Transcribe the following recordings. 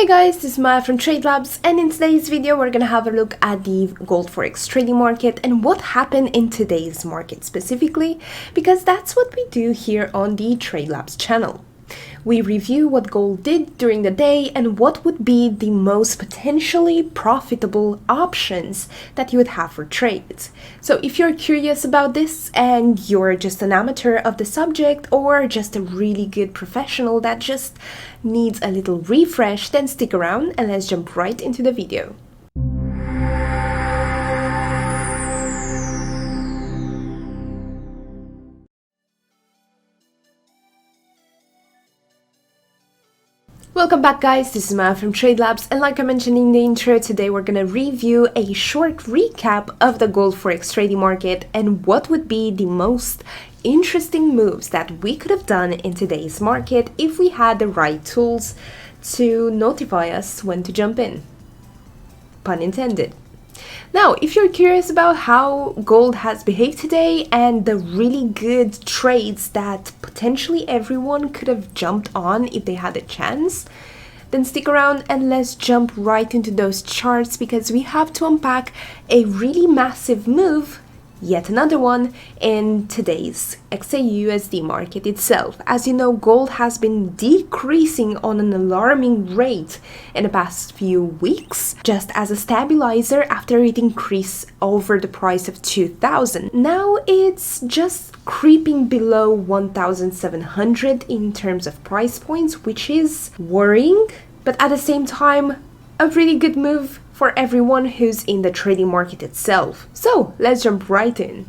Hey guys, this is Maya from Trade Labs, and in today's video we're gonna have a look at the gold forex trading market and what happened in today's market specifically, because that's what we do here on the Trade Labs channel. We review what gold did during the day and what would be the most potentially profitable options that you would have for trades. So if you're curious about this and you're just an amateur of the subject or just a really good professional that just needs a little refresh, then stick around and let's jump right into the video. Welcome back guys, this is Maya from Trade Labs, and like I mentioned in the intro, today we're gonna review a short recap of the gold forex trading market and what would be the most interesting moves that we could have done in today's market if we had the right tools to notify us when to jump in. Pun intended. Now, if you're curious about how gold has behaved today and the really good trades that potentially everyone could have jumped on if they had a chance, then stick around and let's jump right into those charts, because we have to unpack a really massive move, yet another one, in today's XAUUSD market itself. As you know, gold has been decreasing on an alarming rate in the past few weeks, just as a stabilizer after it increased over the price of 2,000. Now it's just creeping below 1,700 in terms of price points, which is worrying, but at the same time, a really good move for everyone who's in the trading market itself. So let's jump right in.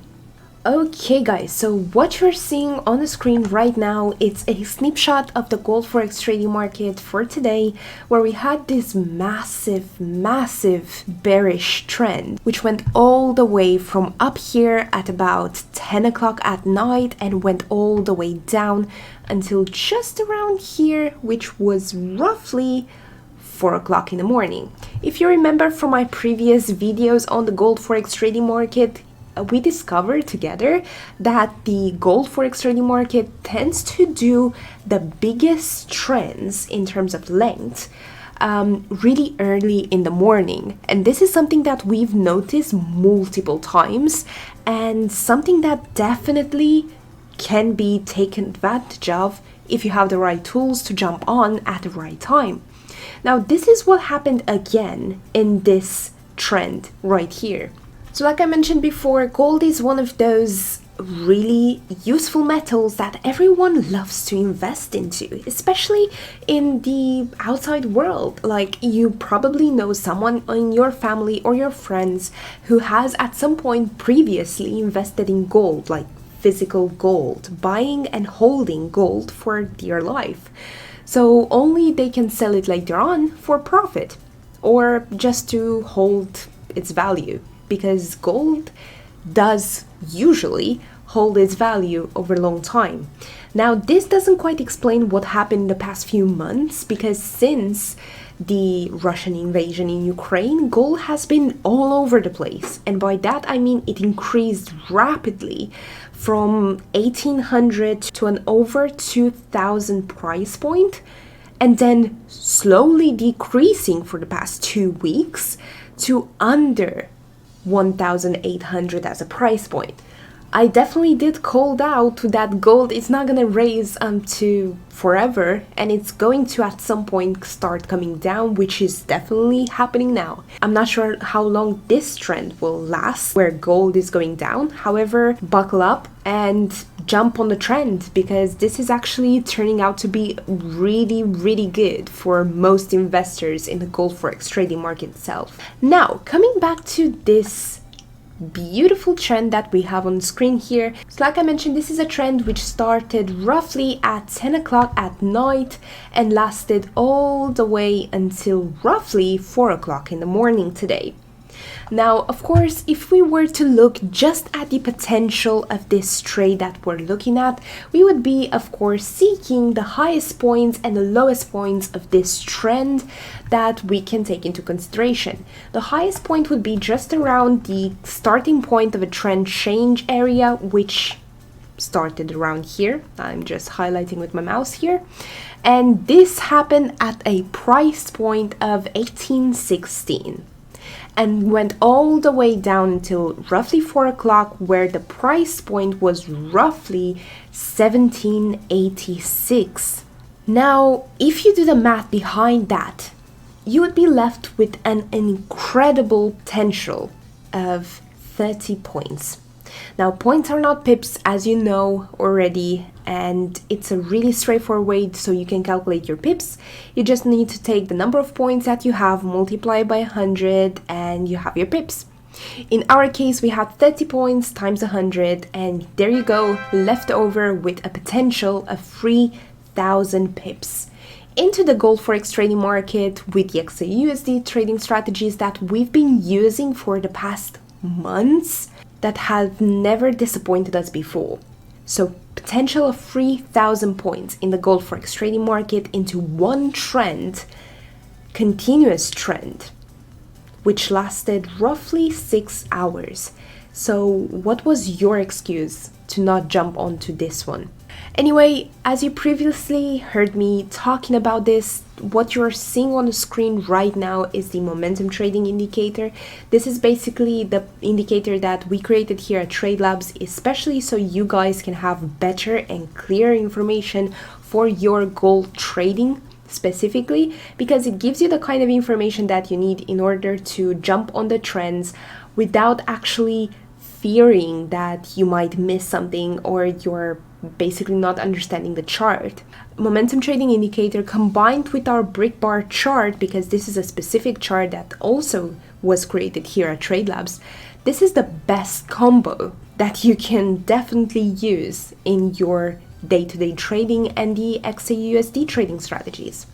Okay guys, so what you're seeing on the screen right now, it's a snapshot of the gold forex trading market for today, where we had this massive bearish trend, which went all the way from up here at about 10 o'clock at night and went all the way down until just around here, which was roughly 4 o'clock in the morning. If you remember from my previous videos on the gold forex trading market, we discovered together that the gold forex trading market tends to do the biggest trends in terms of length really early in the morning, and this is something that we've noticed multiple times and something that definitely can be taken advantage of if you have the right tools to jump on at the right time. Now, this is what happened again in this trend right here. So like I mentioned before, gold is one of those really useful metals that everyone loves to invest into, especially in the outside world. Like, you probably know someone in your family or your friends who has at some point previously invested in gold, like physical gold, buying and holding gold for dear life. So only they can sell it later on for profit or just to hold its value, because gold does usually hold its value over a long time. Now, this doesn't quite explain what happened in the past few months, because since the Russian invasion in Ukraine, gold has been all over the place. And by that I mean it increased rapidly from 1,800 to an over 2,000 price point, and then slowly decreasing for the past 2 weeks to under 1,800 as a price point. I definitely did call out that gold is not gonna raise to forever, and it's going to at some point start coming down, which is definitely happening now. I'm not sure how long this trend will last where gold is going down. However, buckle up and jump on the trend, because this is actually turning out to be really good for most investors in the gold forex trading market itself. Now, coming back to this beautiful trend that we have on the screen here. So like I mentioned, this is a trend which started roughly at 10 o'clock at night and lasted all the way until roughly 4 o'clock in the morning today. Now, of course, if we were to look just at the potential of this trade that we're looking at, we would be, of course, seeking the highest points and the lowest points of this trend that we can take into consideration. The highest point would be just around the starting point of a trend change area, which started around here. I'm just highlighting with my mouse here. And this happened at a price point of 1816 and went all the way down until roughly 4 o'clock, where the price point was roughly 1786. Now, if you do the math behind that, you would be left with an incredible potential of 30 points. Now, points are not pips, as you know already, and it's a really straightforward way so you can calculate your pips. You just need to take the number of points that you have, multiply by 100, and you have your pips. In our case, we had 30 points times 100, and there you go, left over with a potential of 3,000 pips into the gold forex trading market with the XAUUSD trading strategies that we've been using for the past months that have never disappointed us before. So potential of 3,000 points in the gold forex trading market into one trend, continuous trend, which lasted roughly 6 hours. So what was your excuse to not jump onto this one? Anyway, as you previously heard me talking about this, what you're seeing on the screen right now is the momentum trading indicator. This is basically the indicator that we created here at Trade Labs, especially so you guys can have better and clearer information for your gold trading specifically, because it gives you the kind of information that you need in order to jump on the trends without actually fearing that you might miss something or you're basically not understanding the chart. Momentum trading indicator combined with our brick bar chart, because this is a specific chart that also was created here at Trade Labs, this is the best combo that you can definitely use in your day-to-day trading and the XAUUSD trading strategies.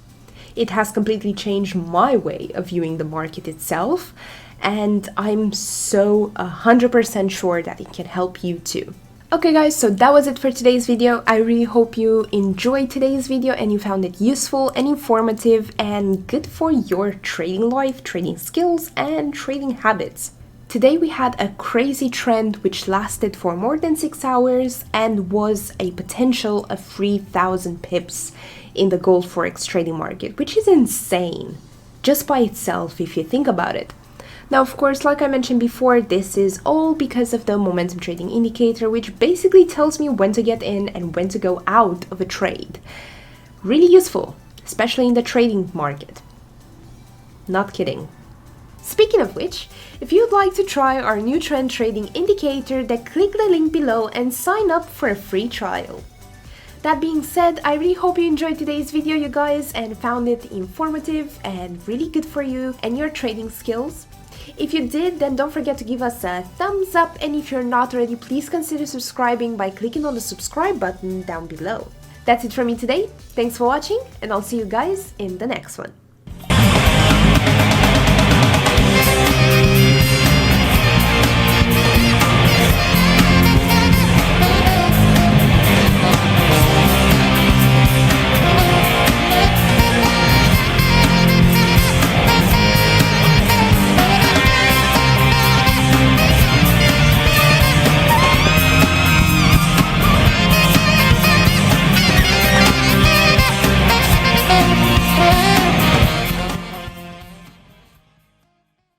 It has completely changed my way of viewing the market itself, and I'm so 100% sure that it can help you too. Okay guys, so that was it for today's video. I really hope you enjoyed today's video and you found it useful and informative and good for your trading life, trading skills, and trading habits. Today we had a crazy trend which lasted for more than 6 hours and was a potential of 3,000 pips in the gold forex trading market, which is insane just by itself if you think about it. Now, of course, like I mentioned before, this is all because of the momentum trading indicator, which basically tells me when to get in and when to go out of a trade. Really useful, especially in the trading market. Not kidding. Speaking of which, if you'd like to try our new trend trading indicator, then click the link below and sign up for a free trial. That being said, I really hope you enjoyed today's video, you guys, and found it informative and really good for you and your trading skills. If you did, then don't forget to give us a thumbs up, and if you're not already, please consider subscribing by clicking on the subscribe button down below. That's it from me today. Thanks for watching, and I'll see you guys in the next one.